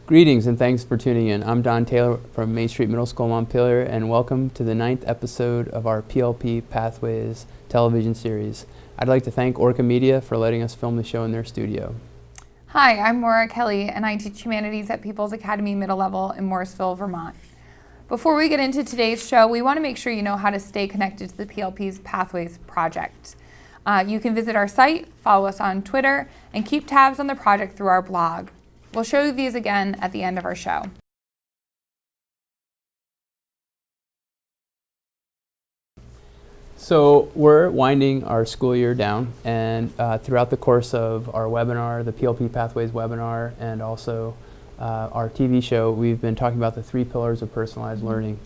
Greetings and thanks for tuning in. I'm Don Taylor from Main Street Middle School, Montpelier, and welcome to the 9th episode of our PLP Pathways television series. I'd like to thank Orca Media for letting us film the show in their studio. Hi, I'm Maura Kelly, and I teach humanities at People's Academy Middle Level in Morrisville, Vermont. Before we get into today's show, we want to make sure you know how to stay connected to the PLP's Pathways project. You can visit our site, follow us on Twitter, and keep tabs on the project through our blog. We'll show you these again at the end of our show. So we're winding our school year down, and throughout the course of our webinar, the PLP Pathways webinar, and also our TV show, we've been talking about the 3 pillars of personalized learning.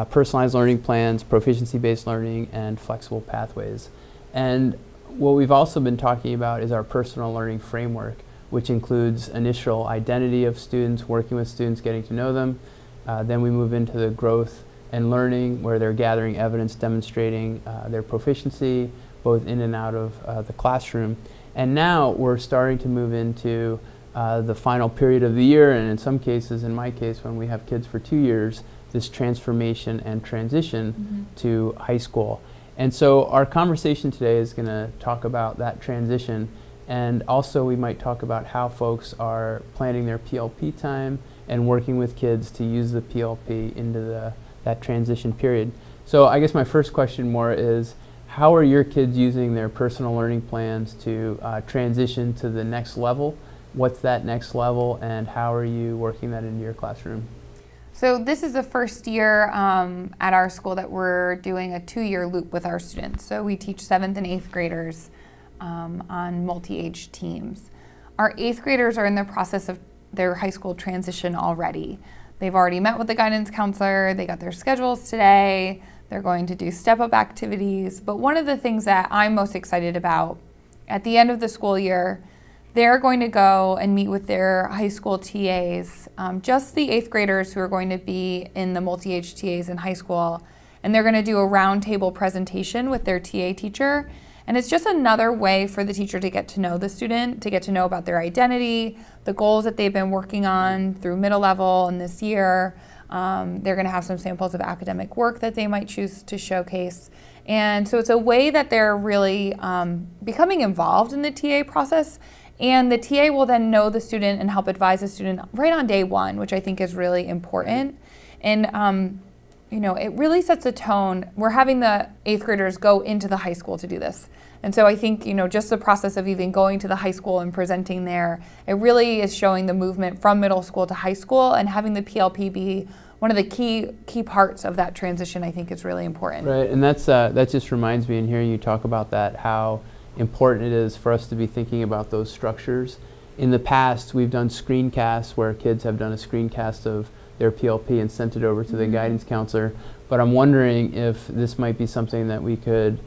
Personalized learning plans, proficiency-based learning, and flexible pathways. And what we've also been talking about is our personal learning framework, which includes initial identity of students, working with students, getting to know them. Then we move into the growth and learning, where they're gathering evidence demonstrating their proficiency, both in and out of the classroom. And now we're starting to move into the final period of the year, and in some cases, in my case, when we have kids for 2 years, this transformation and transition to high school. And so our conversation today is going to talk about that transition. And also we might talk about how folks are planning their PLP time and working with kids to use the PLP into that transition period. So I guess my first question more is, how are your kids using their personal learning plans to transition to the next level? What's that next level, and how are you working that into your classroom? So this is the first year at our school that we're doing a 2-year loop with our students. So we teach 7th and 8th graders on multi-age teams. Our 8th graders are in the process of their high school transition already. They've already met with the guidance counselor, they got their schedules today, they're going to do step-up activities. But one of the things that I'm most excited about, at the end of the school year, they're going to go and meet with their high school TAs, just the 8th graders who are going to be in the multi-age TAs in high school, and they're going to do a roundtable presentation with their TA teacher. And it's just another way for the teacher to get to know the student, to get to know about their identity, the goals that they've been working on through middle level and this year. They're going to have some samples of academic work that they might choose to showcase. And so it's a way that they're really becoming involved in the TA process. And the TA will then know the student and help advise the student right on day one, which I think is really important. And it really sets a tone. We're having the 8th graders go into the high school to do this. And so I think, just the process of even going to the high school and presenting there, it really is showing the movement from middle school to high school, and having the PLP be one of the key parts of that transition, I think, is really important. Right, and that just reminds me, in hearing you talk about that, how important it is for us to be thinking about those structures. In the past, we've done screencasts where kids have done a screencast of their PLP and sent it over to the guidance counselor. But I'm wondering if this might be something that we could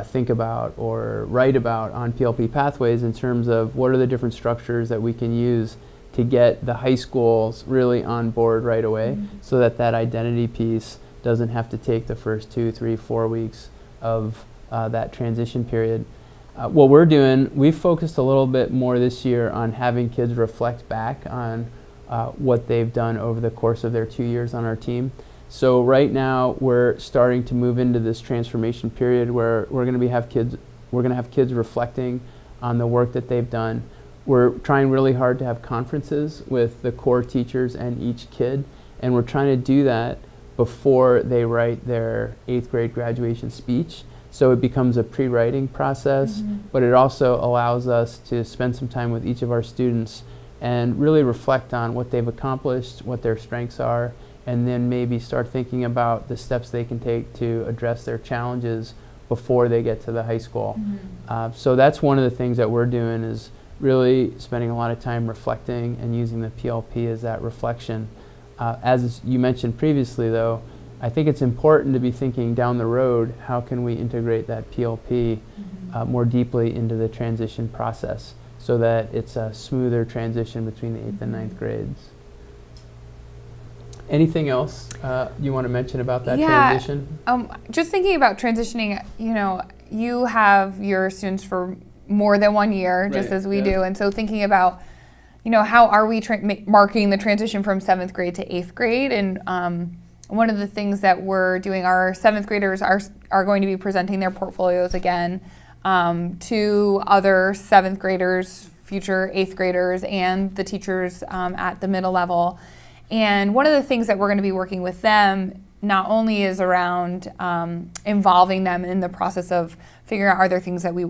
think about or write about on PLP Pathways, in terms of what are the different structures that we can use to get the high schools really on board right away, so that identity piece doesn't have to take the first 2, 3, 4 weeks of that transition period. What we're doing, we've focused a little bit more this year on having kids reflect back on what they've done over the course of their 2 years on our team. So right now we're starting to move into this transformation period where we're going to have kids reflecting on the work that they've done. We're trying really hard to have conferences with the core teachers and each kid, and we're trying to do that before they write their 8th grade graduation speech. So it becomes a pre-writing process, but it also allows us to spend some time with each of our students and really reflect on what they've accomplished, what their strengths are, and then maybe start thinking about the steps they can take to address their challenges before they get to the high school. So that's one of the things that we're doing, is really spending a lot of time reflecting and using the PLP as that reflection. As you mentioned previously, though, I think it's important to be thinking down the road, how can we integrate that PLP more deeply into the transition process, so that it's a smoother transition between the 8th and 9th grades. Anything else you want to mention about that transition? Just thinking about transitioning, you have your students for more than 1 year, just as we do. And so thinking about, how are we marking the transition from 7th grade to 8th grade? And one of the things that we're doing, our 7th graders are going to be presenting their portfolios again to other 7th graders, future 8th graders, and the teachers at the middle level. And one of the things that we're going to be working with them not only is around involving them in the process of figuring out are there things that we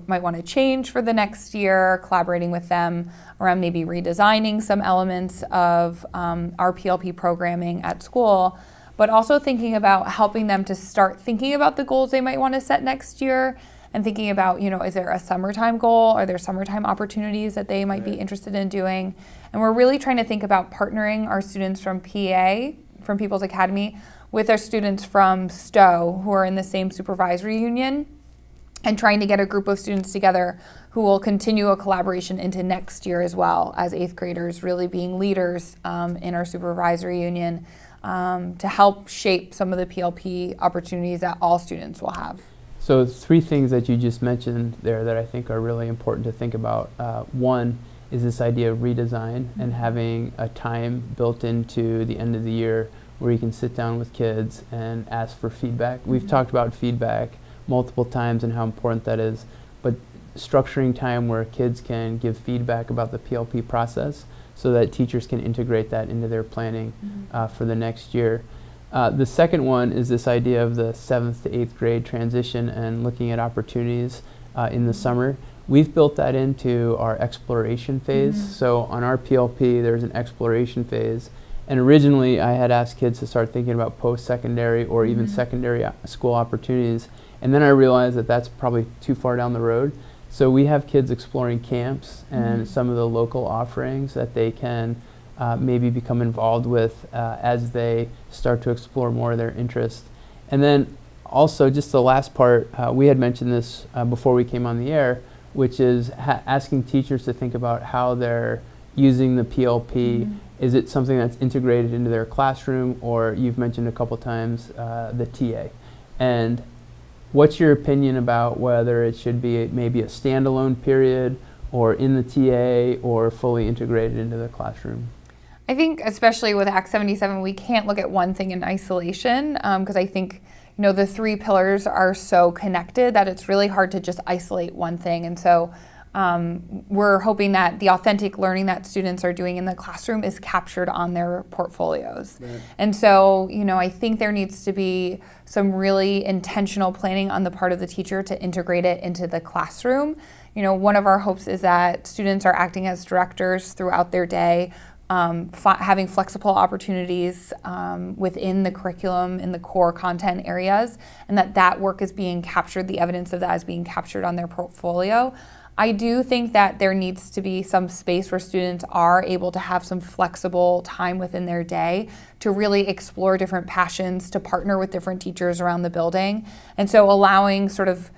might want to change for the next year, collaborating with them around maybe redesigning some elements of our PLP programming at school, but also thinking about helping them to start thinking about the goals they might want to set next year and thinking about, is there a summertime goal? Are there summertime opportunities that they might be interested in doing? And we're really trying to think about partnering our students from PA, from People's Academy, with our students from STO who are in the same supervisory union, and trying to get a group of students together who will continue a collaboration into next year as well as 8th graders, really being leaders in our supervisory union to help shape some of the PLP opportunities that all students will have. So 3 things that you just mentioned there that I think are really important to think about. One is this idea of redesign and having a time built into the end of the year where you can sit down with kids and ask for feedback. We've talked about feedback multiple times and how important that is, but structuring time where kids can give feedback about the PLP process so that teachers can integrate that into their planning for the next year. The second one is this idea of the 7th to 8th grade transition and looking at opportunities in the summer. We've built that into our exploration phase. So on our PLP, there's an exploration phase. And originally, I had asked kids to start thinking about post-secondary or even secondary school opportunities. And then I realized that that's probably too far down the road. So we have kids exploring camps and some of the local offerings that they can maybe become involved with as they start to explore more of their interest. And then also, just the last part, we had mentioned this before we came on the air, which is asking teachers to think about how they're using the PLP. Is it something that's integrated into their classroom, or you've mentioned a couple times the TA? And what's your opinion about whether it should be maybe a standalone period or in the TA or fully integrated into the classroom? I think especially with Act 77, we can't look at one thing in isolation because I think the 3 pillars are so connected that it's really hard to just isolate one thing. And so we're hoping that the authentic learning that students are doing in the classroom is captured on their portfolios. Right. And so, I think there needs to be some really intentional planning on the part of the teacher to integrate it into the classroom. One of our hopes is that students are acting as directors throughout their day, having flexible opportunities within the curriculum in the core content areas, and that work is being captured, the evidence of that is being captured on their portfolio. I do think that there needs to be some space where students are able to have some flexible time within their day to really explore different passions, to partner with different teachers around the building. And so allowing sort of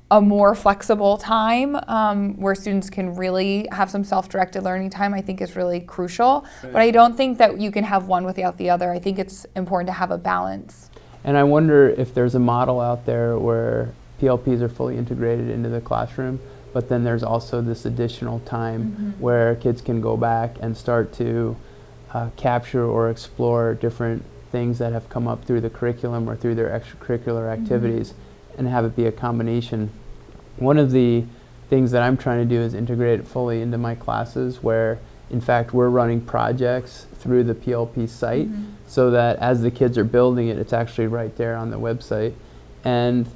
a more flexible time where students can really have some self-directed learning time, I think is really crucial. Right. But I don't think that you can have one without the other. I think it's important to have a balance. And I wonder if there's a model out there where PLPs are fully integrated into the classroom, but then there's also this additional time where kids can go back and start to capture or explore different things that have come up through the curriculum or through their extracurricular activities and have it be a combination. One of the things that I'm trying to do is integrate it fully into my classes where, in fact, we're running projects through the PLP site so that as the kids are building it, it's actually right there on the website. And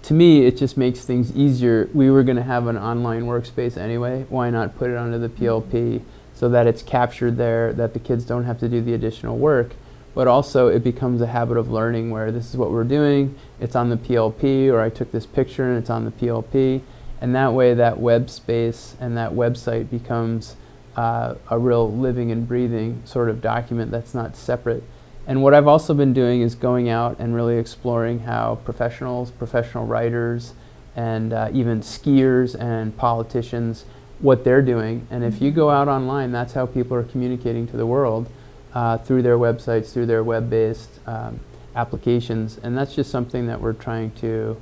to me, it just makes things easier. We were going to have an online workspace anyway. Why not put it onto the PLP so that it's captured there, that the kids don't have to do the additional work, but also it becomes a habit of learning where this is what we're doing, it's on the PLP, or I took this picture and it's on the PLP, and that way that web space and that website becomes a real living and breathing sort of document that's not separate. And what I've also been doing is going out and really exploring how professionals, professional writers, and even skiers and politicians, what they're doing. And if you go out online, that's how people are communicating to the world through their websites, through their web-based applications. And that's just something that we're trying to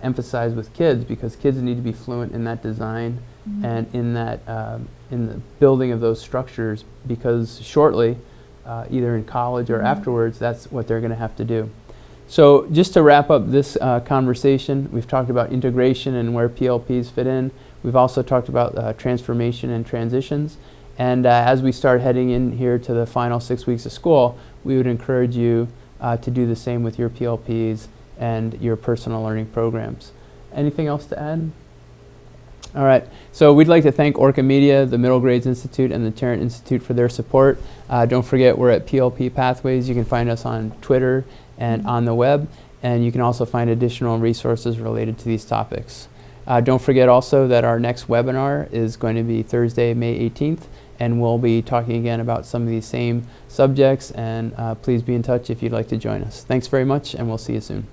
emphasize with kids, because kids need to be fluent in that design and in that in the building of those structures, because shortly, either in college or afterwards, that's what they're going to have to do. So just to wrap up this conversation, we've talked about integration and where PLPs fit in. We've also talked about transformation and transitions. And as we start heading in here to the final 6 weeks of school, we would encourage you to do the same with your PLPs and your personal learning programs. Anything else to add? All right, so we'd like to thank Orca Media, the Middle Grades Institute, and the Tarrant Institute for their support. Don't forget, we're at PLP Pathways. You can find us on Twitter and on the web, and you can also find additional resources related to these topics. Don't forget also that our next webinar is going to be Thursday, May 18th, and we'll be talking again about some of these same subjects, and please be in touch if you'd like to join us. Thanks very much, and we'll see you soon.